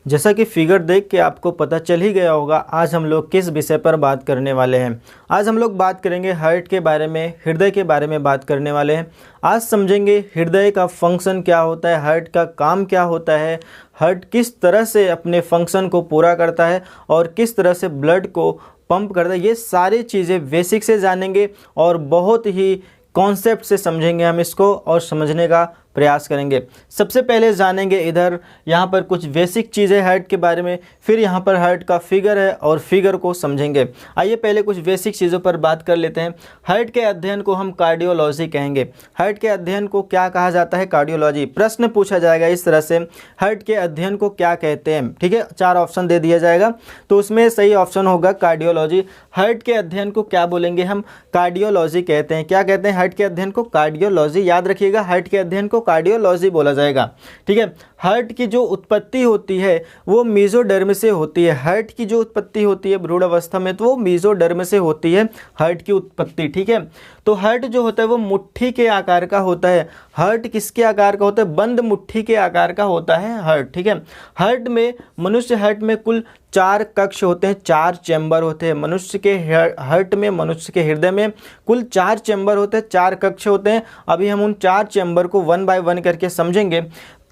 जैसा कि फिगर देख के आपको पता चल ही गया होगा आज हम लोग किस विषय पर बात करने वाले हैं। आज हम लोग बात करेंगे हार्ट के बारे में, हृदय के बारे में बात करने वाले हैं। आज समझेंगे हृदय का फंक्शन क्या होता है, हार्ट का काम क्या होता है, हार्ट किस तरह से अपने फंक्शन को पूरा करता है और किस तरह से ब्लड को पंप करता है। ये सारी चीज़ें बेसिक से जानेंगे और बहुत ही कॉन्सेप्ट से समझेंगे हम इसको और समझने का प्रयास करेंगे। सबसे पहले जानेंगे इधर यहाँ पर कुछ बेसिक चीज़ें हार्ट के बारे में, फिर यहाँ पर हार्ट का फिगर है और फिगर को समझेंगे। आइए पहले कुछ बेसिक चीज़ों पर बात कर लेते हैं। हार्ट के अध्ययन को हम कार्डियोलॉजी कहेंगे। हार्ट के अध्ययन को क्या कहा जाता है? कार्डियोलॉजी। प्रश्न पूछा जाएगा इस तरह से, हार्ट के अध्ययन को क्या कहते हैं? ठीक है, 4 ऑप्शन दे दिया जाएगा तो उसमें सही ऑप्शन होगा कार्डियोलॉजी। हार्ट के अध्ययन को क्या बोलेंगे हम? कार्डियोलॉजी कहते हैं। क्या कहते हैं? हार्ट के अध्ययन को कार्डियोलॉजी। याद रखिएगा, हार्ट के अध्ययन को कार्डियोलॉजी बोला जाएगा। ठीक है, हार्ट की जो उत्पत्ति होती है वो मेसोडर्म से होती है। हार्ट की जो उत्पत्ति होती है भ्रूण अवस्था में तो वो मेसोडर्म से होती है हार्ट की उत्पत्ति। ठीक है, तो हार्ट जो होता है वो मुट्ठी के आकार का होता है। हार्ट किसके आकार का होता है? बंद मुट्ठी के आकार का होता है हार्ट। ठीक है, हार्ट में, मनुष्य हार्ट में कुल 4 कक्ष होते हैं, 4 चैम्बर होते हैं। मनुष्य के हार्ट में, मनुष्य के हृदय में कुल 4 चैम्बर होते हैं, 4 कक्ष होते हैं। अभी हम उन 4 चैम्बर को 1 बाय 1 करके समझेंगे।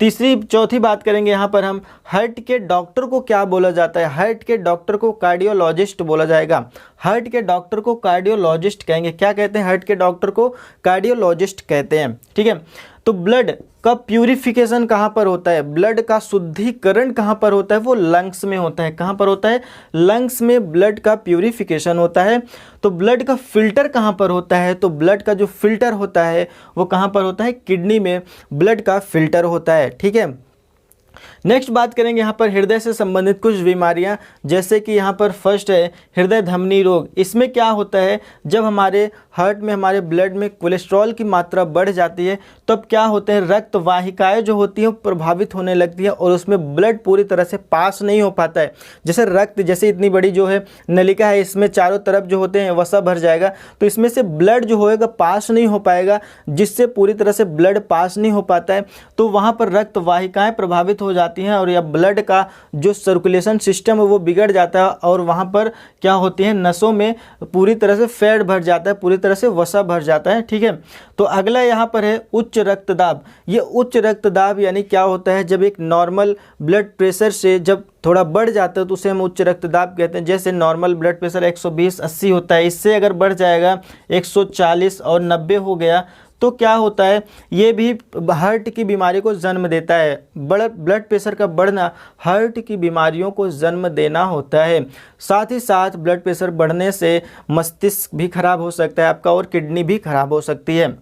चौथी बात करेंगे यहाँ पर हम, हार्ट के डॉक्टर को क्या बोला जाता है? हार्ट के डॉक्टर को कार्डियोलॉजिस्ट बोला जाएगा। हार्ट के डॉक्टर को कार्डियोलॉजिस्ट कहेंगे। क्या कहते हैं? हार्ट के डॉक्टर को कार्डियोलॉजिस्ट कहते हैं। ठीक है, तो ब्लड का प्यूरिफिकेशन कहाँ पर होता है? ब्लड का शुद्धिकरण कहाँ पर होता है? वो लंग्स में होता है। कहाँ पर होता है? लंग्स में ब्लड का प्यूरिफिकेशन होता है। तो ब्लड का फिल्टर कहाँ पर होता है? तो ब्लड का जो फिल्टर होता है वो कहाँ पर होता है? किडनी में ब्लड का फिल्टर होता है। ठीक है, नेक्स्ट बात करेंगे यहाँ पर हृदय से संबंधित कुछ बीमारियाँ, जैसे कि यहाँ पर फर्स्ट है हृदय धमनी रोग। इसमें क्या होता है, जब हमारे हार्ट में, हमारे ब्लड में कोलेस्ट्रॉल की मात्रा बढ़ जाती है तब क्या होते हैं, रक्त वाहिकाएँ जो होती हैं प्रभावित होने लगती है और उसमें ब्लड पूरी तरह से पास नहीं हो पाता है। जैसे रक्त, जैसे इतनी बड़ी जो है नलिका है, इसमें चारों तरफ जो होते हैं वसा भर जाएगा तो इसमें से ब्लड जो होएगा पास नहीं हो पाएगा, जिससे पूरी तरह से ब्लड पास नहीं हो पाता है तो वहाँ पर रक्त वाहिकाएँ प्रभावित हो जाती हैं और या ब्लड का जो सर्कुलेशन सिस्टम है वो बिगड़ जाता है और वहाँ पर क्या होती है, नसों में पूरी तरह से फैट भर जाता है, पूरी तरह से वसा भर जाता है। ठीक है, तो अगला यहाँ पर है उच्च रक्तदाब। ये उच्च रक्तदाब यानी क्या होता है, जब एक नॉर्मल ब्लड प्रेशर से जब थोड़ा बढ़ जाता है तो उसे हम उच्च रक्तदाब कहते हैं। जैसे नॉर्मल ब्लड प्रेशर 120/80 होता है, इससे अगर बढ़ जाएगा 140 और 90 हो गया तो क्या होता है, ये भी हार्ट की बीमारी को जन्म देता है। ब्लड प्रेशर का बढ़ना हार्ट की बीमारियों को जन्म देना होता है। साथ ही साथ ब्लड प्रेशर बढ़ने से मस्तिष्क भी खराब हो सकता है आपका और किडनी भी खराब हो सकती है।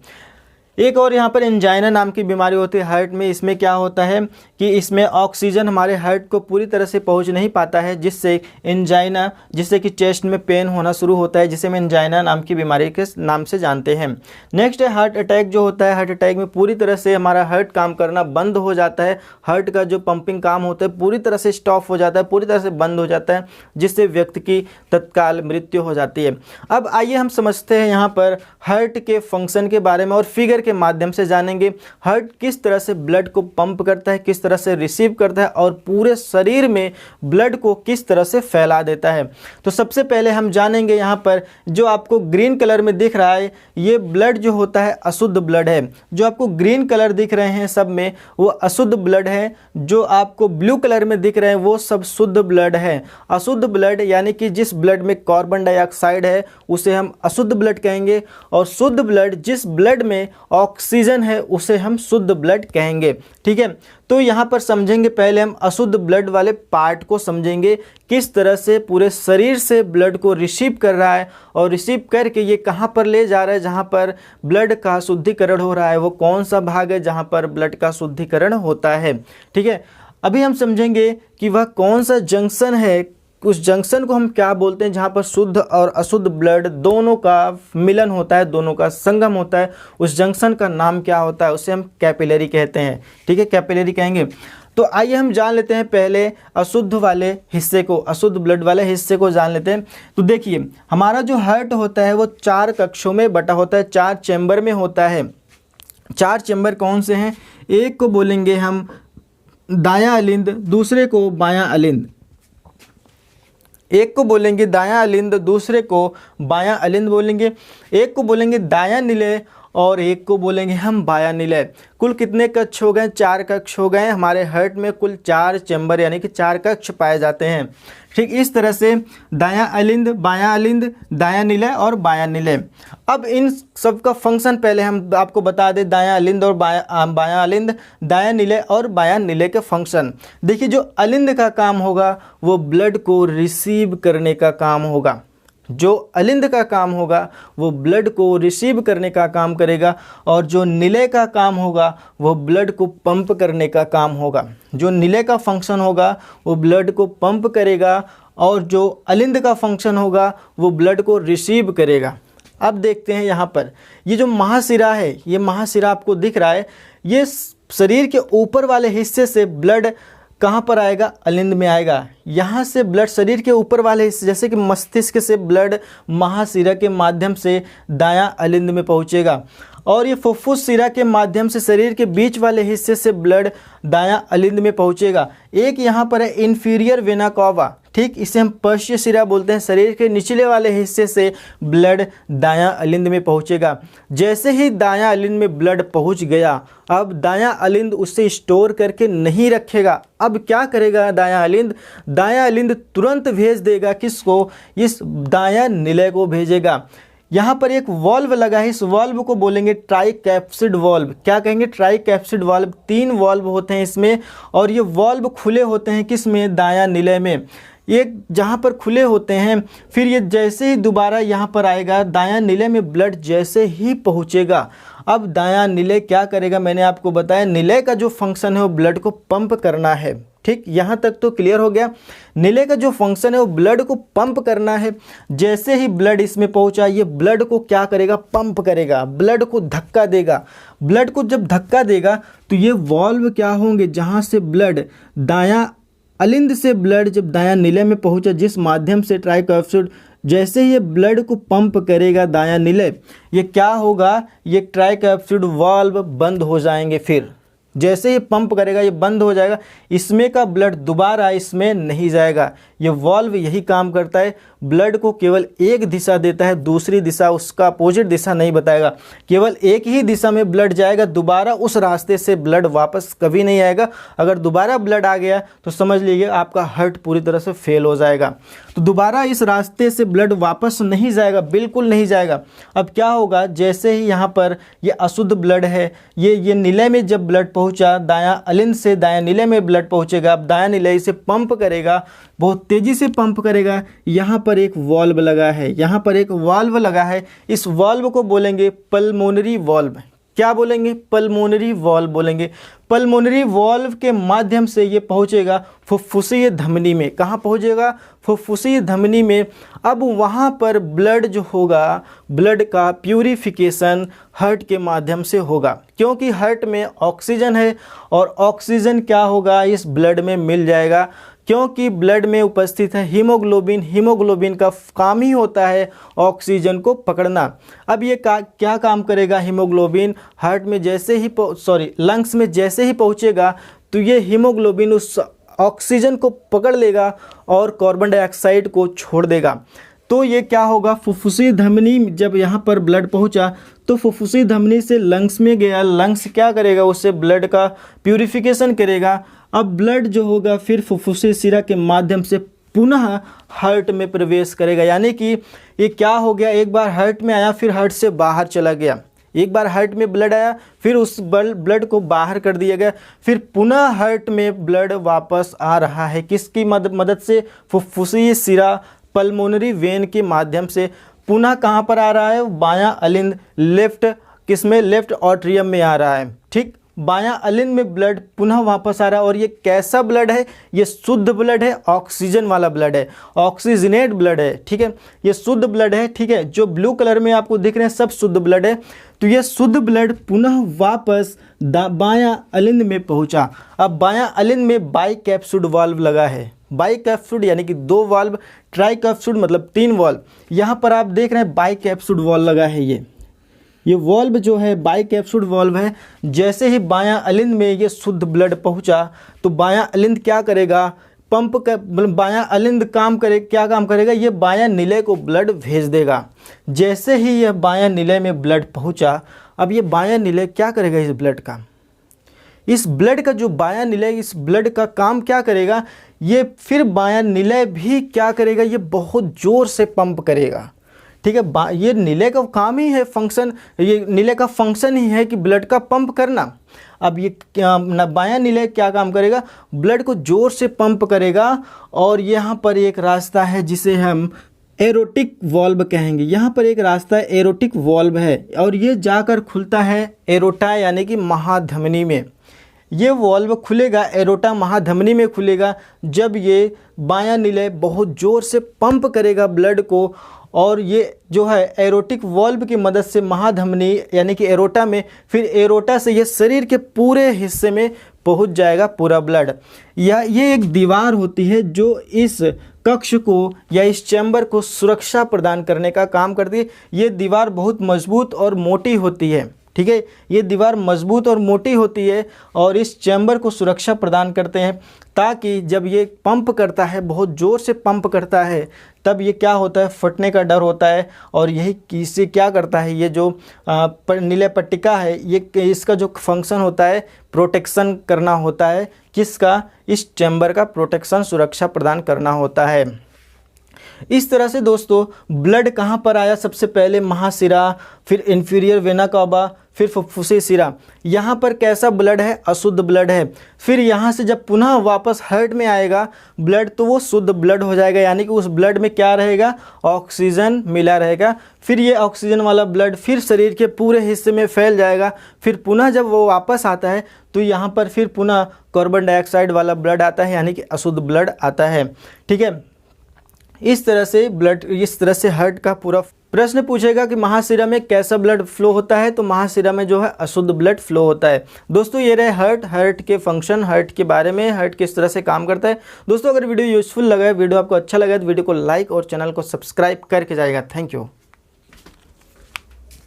एक और यहाँ पर एंजाइना नाम की बीमारी होती है हार्ट में। इसमें क्या होता है कि इसमें ऑक्सीजन हमारे हार्ट को पूरी तरह से पहुँच नहीं पाता है, जिससे एंजाइना, जिससे कि चेस्ट में पेन होना शुरू होता है, जिसे हम एंजाइना नाम की बीमारी के नाम से जानते हैं। नेक्स्ट है हार्ट अटैक जो होता है। हार्ट अटैक में पूरी तरह से हमारा हार्ट काम करना बंद हो जाता है। हार्ट का जो पंपिंग काम होता है पूरी तरह से स्टॉप हो जाता है, पूरी तरह से बंद हो जाता है, जिससे व्यक्ति की तत्काल मृत्यु हो जाती है। अब आइए हम समझते हैं यहाँ पर हार्ट के फंक्शन के बारे में और फिगर के माध्यम से जानेंगे हार्ट किस तरह से ब्लड को पंप करता है, किस तरह से रिसीव करता है और पूरे शरीर में ब्लड को किस तरह से फैला देता है। तो सबसे पहले हम जानेंगे यहाँ पर जो आपको ग्रीन कलर में दिख रहा है ये ब्लड जो होता है अशुद्ध ब्लड है। जो आपको ग्रीन कलर दिख रहे हैं सब में वो अशुद्ध ब्लड है। जो आपको ब्लू कलर में दिख रहे हैं वो सब शुद्ध ब्लड है। अशुद्ध ब्लड यानी कि जिस ब्लड में कार्बन डाइऑक्साइड है उसे हम अशुद्ध ब्लड कहेंगे और शुद्ध ब्लड, जिस ब्लड में ऑक्सीजन है उसे हम शुद्ध ब्लड कहेंगे। ठीक है, तो यहाँ पर समझेंगे, पहले हम अशुद्ध ब्लड वाले पार्ट को समझेंगे, किस तरह से पूरे शरीर से ब्लड को रिसीव कर रहा है और रिसीव करके ये कहाँ पर ले जा रहा है, जहाँ पर ब्लड का शुद्धिकरण हो रहा है वो कौन सा भाग है जहाँ पर ब्लड का शुद्धिकरण होता है। ठीक है, अभी हम समझेंगे कि वह कौन सा जंक्शन है, उस जंक्शन को हम क्या बोलते हैं जहाँ पर शुद्ध और अशुद्ध ब्लड दोनों का मिलन होता है, दोनों का संगम होता है। उस जंक्शन का नाम क्या होता है, उसे हम कैपिलरी कहते हैं। ठीक है, कैपिलरी कहेंगे। तो आइए हम जान लेते हैं पहले अशुद्ध वाले हिस्से को, अशुद्ध ब्लड वाले हिस्से को जान लेते हैं। तो देखिए हमारा जो हार्ट होता है वो 4 कक्षों में बटा होता है, 4 चैम्बर में होता है। 4 चैम्बर कौन से हैं? एक को बोलेंगे हम दायां अलिंद, दूसरे को बायां अलिंद। एक को बोलेंगे दायां अलिंद, दूसरे को बायां अलिंद बोलेंगे। एक को बोलेंगे दायां निलय और एक को बोलेंगे हम बायां निलय। कुल कितने कक्ष हो गए? 4 कक्ष हो गए। हमारे हार्ट में कुल 4 चैम्बर यानी कि 4 कक्ष पाए जाते हैं। ठीक इस तरह से दायां अलिंद, दायां निलय और बायां निलय। अब इन सब का फंक्शन पहले हम आपको बता दें, दायां अलिंद और बायां अलिंद, दायां निलय और बायां निलय के फंक्शन। देखिए, जो अलिंद का काम होगा वो ब्लड को रिसीव करने का काम होगा। जो अलिंद का काम होगा वो ब्लड को रिसीव करने का काम करेगा, और जो निलय का काम होगा वो ब्लड को पंप करने का काम होगा। जो निलय का फंक्शन होगा वो ब्लड को पंप करेगा, और जो अलिंद का फंक्शन होगा वो ब्लड को रिसीव करेगा। अब देखते हैं यहाँ पर ये जो महाशिरा है, ये महाशिरा आपको दिख रहा है, ये शरीर के ऊपर वाले हिस्से से ब्लड कहाँ पर आएगा? अलिंद में आएगा। यहाँ से ब्लड शरीर के ऊपर वाले हिस्से, जैसे कि मस्तिष्क से ब्लड महाशिरा के माध्यम से दायां अलिंद में पहुँचेगा, और ये फुफ्फुस शिरा के माध्यम से शरीर के बीच वाले हिस्से से ब्लड दायां अलिंद में पहुँचेगा। एक यहाँ पर है इंफीरियर वेना कावा, ठीक, इसे हम पश्च शिरा बोलते हैं। शरीर के निचले वाले हिस्से से ब्लड दायां अलिंद में पहुँचेगा। जैसे ही दायां अलिंद में ब्लड पहुँच गया, अब दायां अलिंद उसे स्टोर करके नहीं रखेगा। अब क्या करेगा दायां अलिंद? दायां अलिंद तुरंत भेज देगा किसको? इस दायां निलय को भेजेगा। यहाँ पर एक वॉल्व लगा है, इस वॉल्व को बोलेंगे ट्राइकैप्सिड वॉल्व। क्या कहेंगे? ट्राइकैप्सिड वॉल्व। 3 वॉल्व होते हैं इसमें, और ये वॉल्व खुले होते हैं किस में? दायां निलय में। एक जहाँ पर खुले होते हैं, फिर ये जैसे ही दोबारा यहाँ पर आएगा, दायां निलय में ब्लड जैसे ही पहुँचेगा, अब दायां निलय क्या करेगा? मैंने आपको बताया निलय का जो फंक्शन है वो ब्लड को पंप करना है। ठीक, यहाँ तक तो क्लियर हो गया। निलय का जो फंक्शन है वो ब्लड को पंप करना है। जैसे ही ब्लड इसमें पहुंचा, ये ब्लड को क्या करेगा? पंप करेगा, ब्लड को धक्का देगा। ब्लड को जब धक्का देगा तो ये वॉल्व क्या होंगे? जहाँ से ब्लड दायां अलिंद से ब्लड जब दायां निलय में पहुंचा, जिस माध्यम से ट्राइकैप्सिड, जैसे ही ये ब्लड को पंप करेगा दायां निलय, ये क्या होगा? ये ट्राइकैप्सिड वाल्व बंद हो जाएंगे। फिर जैसे ही पंप करेगा ये बंद हो जाएगा, इसमें का ब्लड दोबारा इसमें नहीं जाएगा। ये वाल्व यही काम करता है, ब्लड को केवल एक दिशा देता है, दूसरी दिशा, उसका अपोजिट दिशा नहीं बताएगा। केवल एक ही दिशा में ब्लड जाएगा, दोबारा उस रास्ते से ब्लड वापस कभी नहीं आएगा। अगर दोबारा ब्लड आ गया तो समझ लीजिए आपका हार्ट पूरी तरह से फेल हो जाएगा। तो दोबारा इस रास्ते से ब्लड वापस नहीं जाएगा, बिल्कुल नहीं जाएगा। अब क्या होगा? जैसे ही यहाँ पर ये अशुद्ध ब्लड है, ये निलय में जब ब्लड पहुँचा, दायां अलिंद से दायां निलय में ब्लड पहुँचेगा। अब दायां निलय इसे पंप करेगा, बहुत तेज़ी से पंप करेगा। यहाँ पर एक वाल्व लगा है, यहाँ पर एक वाल्व लगा है। इस वाल्व को बोलेंगे पल्मोनरी वाल्व। क्या बोलेंगे? पल्मोनरी वाल्व बोलेंगे। पल्मोनरी वाल्व के माध्यम से ये पहुँचेगा फुफ्फुसीय धमनी में। कहाँ पहुँचेगा? फुफ्फुसीय धमनी में। अब वहाँ पर ब्लड जो होगा, ब्लड का प्यूरिफिकेशन हार्ट के माध्यम से होगा, क्योंकि हार्ट में ऑक्सीजन है, और ऑक्सीजन क्या होगा? इस ब्लड में मिल जाएगा, क्योंकि ब्लड में उपस्थित है हीमोग्लोबिन। हीमोग्लोबिन का काम ही होता है ऑक्सीजन को पकड़ना। अब ये क्या काम करेगा? हीमोग्लोबिन हार्ट में जैसे ही लंग्स में जैसे ही पहुँचेगा तो ये हीमोग्लोबिन उस ऑक्सीजन को पकड़ लेगा और कार्बन डाइऑक्साइड को छोड़ देगा। तो ये क्या होगा? फुफ्फुसी धमनी, जब यहाँ पर ब्लड पहुँचा तो फुफ्फुसी धमनी से लंग्स में गया। लंग्स क्या करेगा? उससे ब्लड का प्यूरिफिकेशन करेगा। अब ब्लड जो होगा फिर फुफ्फुसी शिरा के माध्यम से पुनः हार्ट में प्रवेश करेगा। यानी कि ये क्या हो गया? एक बार हार्ट में आया, फिर हार्ट से बाहर चला गया। एक बार हार्ट में ब्लड आया, फिर उस ब्लड को बाहर कर दिया गया, फिर पुनः हार्ट में ब्लड वापस आ रहा है। किसकी मदद से? फुफ्फुसी शिरा, पल्मोनरी वेन के माध्यम से। पुनः कहाँ पर आ रहा है? बायां अलिंद, लेफ्ट किसमें? लेफ्ट ऑट्रियम में आ रहा है। ठीक, बायां अलिंद में ब्लड पुनः वापस आ रहा है। और ये कैसा ब्लड है? ये शुद्ध ब्लड है, ऑक्सीजन वाला ब्लड है, ऑक्सीजनेट ब्लड है। ठीक है, ये शुद्ध ब्लड है। ठीक है, जो ब्लू कलर में आपको दिख रहे हैं सब शुद्ध ब्लड है। तो ये शुद्ध ब्लड पुनः वापस बायां अलिंद में पहुंचा। अब बायां अलिंद में बाइकैप्सिड वाल्व लगा है। बाइकैप्सिड यानी कि 2 वाल्व, ट्राइकैप्सिड मतलब 3 वाल्व। यहाँ पर आप देख रहे हैं बाइकैप्सिड वाल्व लगा है। ये वॉल्व जो है बाइकैप्सूल वॉल्व है। जैसे ही बायां अलिंद में ये शुद्ध ब्लड पहुंचा तो बायां अलिंद क्या करेगा, पंप का बायां अलिंद क्या काम करेगा, ये बायां निलय को ब्लड भेज देगा। जैसे ही यह बायां निलय में ब्लड पहुंचा, अब ये बायां निलय क्या करेगा, इस ब्लड का जो बायां निलय, इस ब्लड का काम क्या करेगा, ये फिर बायां निलय भी क्या करेगा, ये बहुत ज़ोर से पंप करेगा। ठीक है, ये निलय का काम ही है, फंक्शन, ये निलय का फंक्शन ही है कि ब्लड का पंप करना। अब ये बायां निलय क्या काम करेगा, ब्लड को ज़ोर से पंप करेगा। और यहाँ पर एक रास्ता है जिसे हम एरोटिक वॉल्व कहेंगे। यहाँ पर एक रास्ता एरोटिक वॉल्व है और ये जाकर खुलता है एरोटा यानी कि महाधमनी में। ये वॉल्व खुलेगा, एरोटा महाधमनी में खुलेगा जब ये बायां निलय बहुत ज़ोर से पंप करेगा ब्लड को। और ये जो है एरोटिक वॉल्व की मदद से महाधमनी यानी कि एरोटा में, फिर एरोटा से ये शरीर के पूरे हिस्से में पहुंच जाएगा पूरा ब्लड। ये एक दीवार होती है जो इस कक्ष को या इस चैम्बर को सुरक्षा प्रदान करने का काम करती है। ये दीवार बहुत मजबूत और मोटी होती है। ठीक है, ये दीवार मजबूत और मोटी होती है और इस चैम्बर को सुरक्षा प्रदान करते हैं, ताकि जब ये पंप करता है, बहुत ज़ोर से पंप करता है, तब ये क्या होता है, फटने का डर होता है। और यही किसी क्या करता है, ये जो निलय पट्टिका है, ये इसका जो फंक्शन होता है प्रोटेक्शन करना होता है। किसका, इस चैम्बर का प्रोटेक्शन, सुरक्षा प्रदान करना होता है। इस तरह से दोस्तों ब्लड कहाँ पर आया, सबसे पहले महाशिरा, फिर इंफीरियर वेना कावा, फिर फुफ्फुसी शिरा। यहाँ पर कैसा ब्लड है, अशुद्ध ब्लड है। फिर यहाँ से जब पुनः वापस हार्ट में आएगा ब्लड, तो वो शुद्ध ब्लड हो जाएगा, यानी कि उस ब्लड में क्या रहेगा, ऑक्सीजन मिला रहेगा। फिर ये ऑक्सीजन वाला ब्लड फिर शरीर के पूरे हिस्से में फैल जाएगा। फिर पुनः जब वो वापस आता है तो यहाँ पर फिर पुनः कार्बन डाइऑक्साइड वाला ब्लड आता है, यानी कि अशुद्ध ब्लड आता है। ठीक है, इस तरह से हार्ट का पूरा। प्रश्न पूछेगा कि महाशिरा में कैसा ब्लड फ्लो होता है, तो महाशिरा में जो है अशुद्ध ब्लड फ्लो होता है। दोस्तों ये रहे हार्ट के फंक्शन, हार्ट के बारे में, हार्ट किस तरह से काम करता है। दोस्तों अगर वीडियो यूजफुल लगा है, वीडियो आपको अच्छा लगा है, तो वीडियो को लाइक और चैनल को सब्सक्राइब करके जाएगा। Thank you.